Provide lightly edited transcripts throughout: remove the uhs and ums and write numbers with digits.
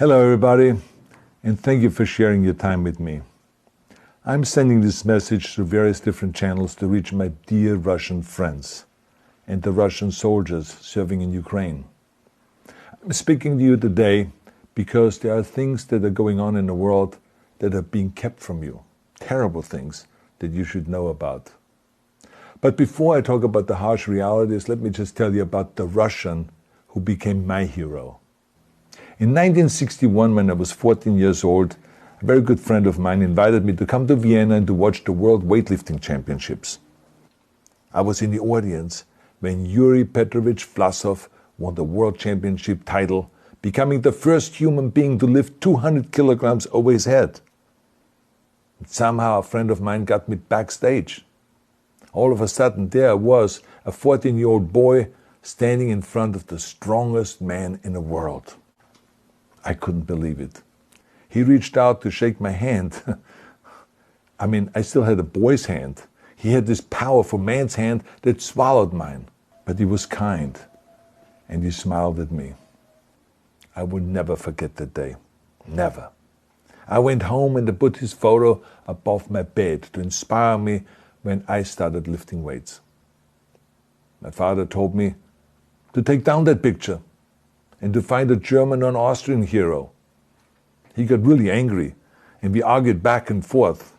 Hello everybody, and thank you for sharing your time with me. I'm sending this message through various different channels to reach my dear Russian friends and the Russian soldiers serving in Ukraine. I'm speaking to you today because there are things that are going on in the world that are being kept from you, terrible things that you should know about. But before I talk about the harsh realities, let me just tell you about the Russian who became my hero. In 1961, when I was 14 years old, a very good friend of mine invited me to come to Vienna and to watch the World Weightlifting Championships. I was in the audience when Yuri Petrovich Vlasov won the World Championship title, becoming the first human being to lift 200 kilograms over his head. And somehow a friend of mine got me backstage. All of a sudden, there I was, a 14-year-old boy, standing in front of the strongest man in the world. I couldn't believe it. He reached out to shake my hand. I still had a boy's hand. He had this powerful man's hand that swallowed mine. But he was kind, and he smiled at me. I will never forget that day. Never. I went home and put his photo above my bed to inspire me when I started lifting weights. My father told me to take down that picture and to find a German or an Austrian hero. He got really angry, and we argued back and forth.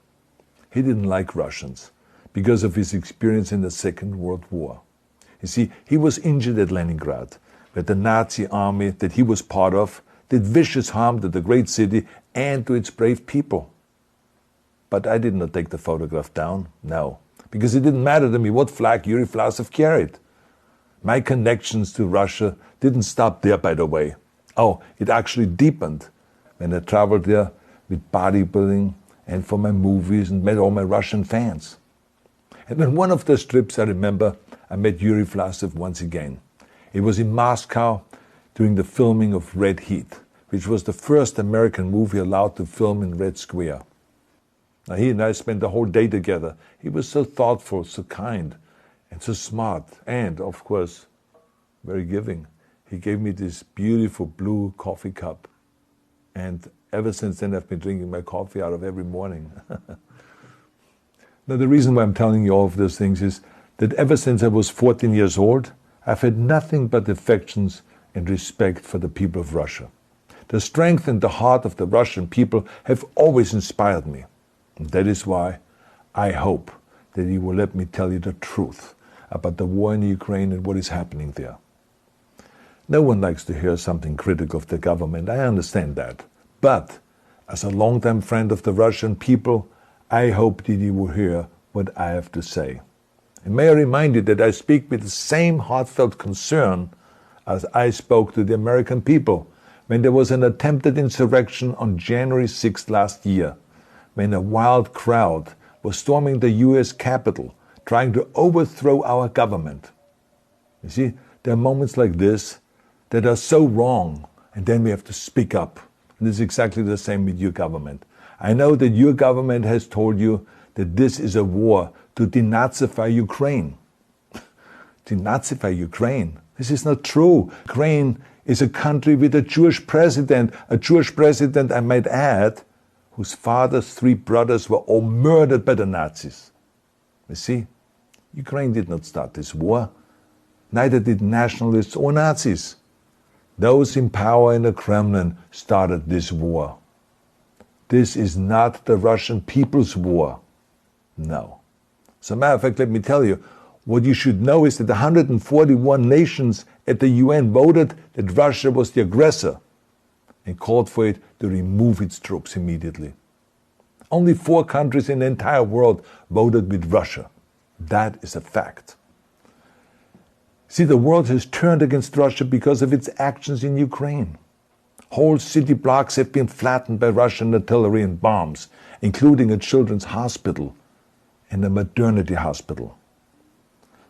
He didn't like Russians because of his experience in the Second World War. You see, he was injured at Leningrad, where the Nazi army that he was part of did vicious harm to the great city and to its brave people. But I did not take the photograph down, no, because it didn't matter to me what flag Yuri Vlasov carried. My connections to Russia didn't stop there, by the way. Oh, it actually deepened when I traveled there with bodybuilding and for my movies and met all my Russian fans. And on one of those trips, I remember, I met Yuri Vlasov once again. It was in Moscow during the filming of Red Heat, which was the first American movie allowed to film in Red Square. Now, he and I spent the whole day together. He was so thoughtful, so kind, and so smart, and, of course, very giving. He gave me this beautiful blue coffee cup. And ever since then, I've been drinking my coffee out of every morning. Now, the reason why I'm telling you all of those things is that ever since I was 14 years old, I've had nothing but affections and respect for the people of Russia. The strength and the heart of the Russian people have always inspired me. And that is why I hope that you will let me tell you the truth about the war in Ukraine and what is happening there. No one likes to hear something critical of the government, I understand that. But as a longtime friend of the Russian people, I hope that you will hear what I have to say. And may I remind you that I speak with the same heartfelt concern as I spoke to the American people when there was an attempted insurrection on January 6th last year, when a wild crowd was storming the US Capitol, trying to overthrow our government. You see, there are moments like this that are so wrong, and then we have to speak up. And it's exactly the same with your government. I know that your government has told you that this is a war to denazify Ukraine. Denazify Ukraine? This is not true. Ukraine is a country with a Jewish president, I might add, whose father's 3 brothers were all murdered by the Nazis. You see, Ukraine did not start this war. Neither did nationalists or Nazis. Those in power in the Kremlin started this war. This is not the Russian people's war. No. As a matter of fact, let me tell you, what you should know is that 141 nations at the UN voted that Russia was the aggressor and called for it to remove its troops immediately. Only 4 countries in the entire world voted with Russia. That is a fact. See, the world has turned against Russia because of its actions in Ukraine. Whole city blocks have been flattened by Russian artillery and bombs, including a children's hospital and a maternity hospital.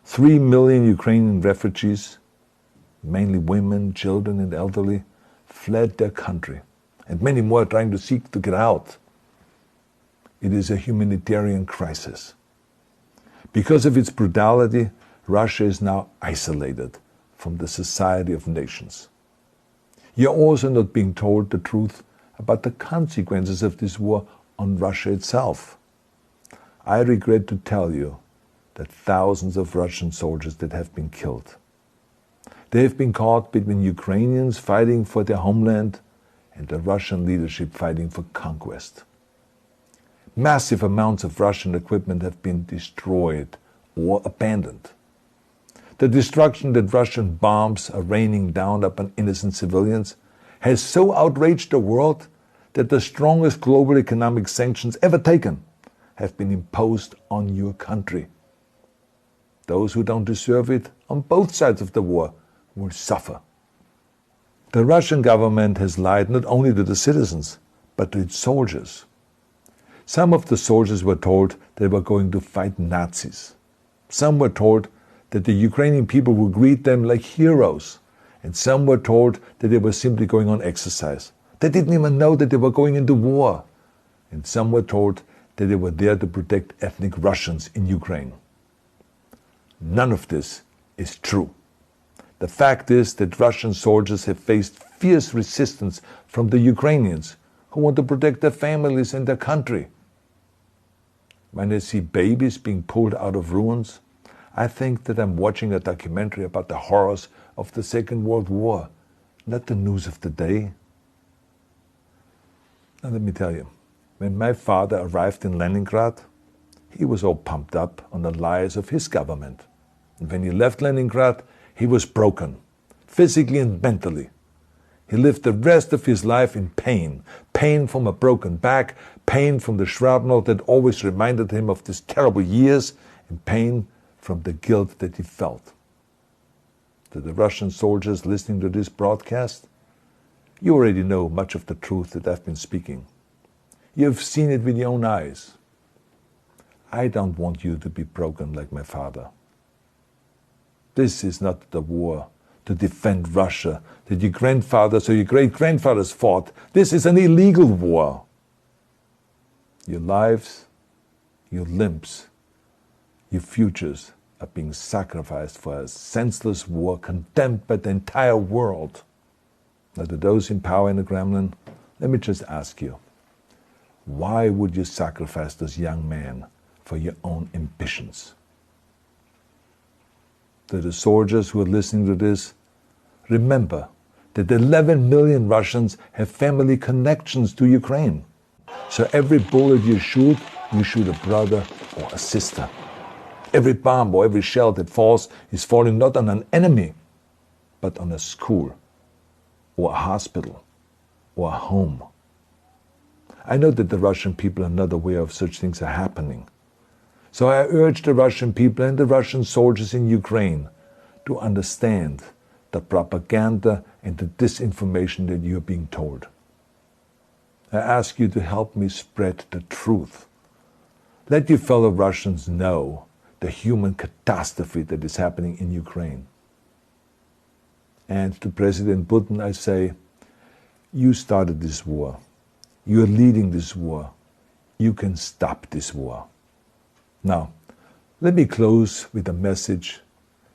3 million Ukrainian refugees, mainly women, children, and elderly, fled their country, and many more are trying to seek to get out. It is a humanitarian crisis. Because of its brutality, Russia is now isolated from the society of nations. You're also not being told the truth about the consequences of this war on Russia itself. I regret to tell you that thousands of Russian soldiers that have been killed. They have been caught between Ukrainians fighting for their homeland and the Russian leadership fighting for conquest. Massive amounts of Russian equipment have been destroyed or abandoned. The destruction that Russian bombs are raining down upon innocent civilians has so outraged the world that the strongest global economic sanctions ever taken have been imposed on your country. Those who don't deserve it on both sides of the war will suffer. The Russian government has lied not only to the citizens, but to its soldiers. Some of the soldiers were told they were going to fight Nazis. Some were told that the Ukrainian people would greet them like heroes, and some were told that they were simply going on exercise. They didn't even know that they were going into war. And some were told that they were there to protect ethnic Russians in Ukraine. None of this is true. The fact is that Russian soldiers have faced fierce resistance from the Ukrainians who want to protect their families and their country. When I see babies being pulled out of ruins, I think that I'm watching a documentary about the horrors of the Second World War, not the news of the day. Now let me tell you, when my father arrived in Leningrad, he was all pumped up on the lies of his government. And when he left Leningrad, he was broken, physically and mentally. He lived the rest of his life in pain. Pain from a broken back, pain from the shrapnel that always reminded him of these terrible years, and pain from the guilt that he felt. To the Russian soldiers listening to this broadcast, you already know much of the truth that I've been speaking. You have seen it with your own eyes. I don't want you to be broken like my father. This is not the war to defend Russia that your grandfathers or your great-grandfathers fought. This is an illegal war. Your lives, your limbs, your futures are being sacrificed for a senseless war condemned by the entire world. Now, to those in power in the Kremlin, let me just ask you, why would you sacrifice those young men for your own ambitions? To the soldiers who are listening to this, remember that 11 million Russians have family connections to Ukraine. So every bullet you shoot a brother or a sister. Every bomb or every shell that falls is falling not on an enemy, but on a school, or a hospital, or a home. I know that the Russian people are not aware of such things are happening. So I urge the Russian people and the Russian soldiers in Ukraine to understand the propaganda and the disinformation that you are being told. I ask you to help me spread the truth. Let your fellow Russians know the human catastrophe that is happening in Ukraine. And to President Putin I say, you started this war. You are leading this war. You can stop this war. Now, let me close with a message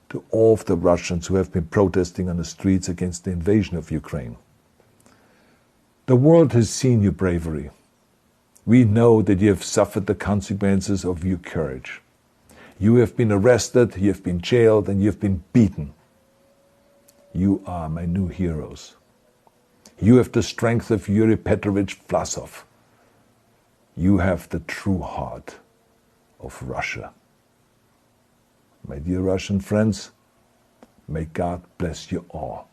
to all of the Russians who have been protesting on the streets against the invasion of Ukraine. The world has seen your bravery. We know that you have suffered the consequences of your courage. You have been arrested, you have been jailed, and you have been beaten. You are my new heroes. You have the strength of Yuri Petrovich Vlasov. You have the true heart of Russia. My dear Russian friends, may God bless you all.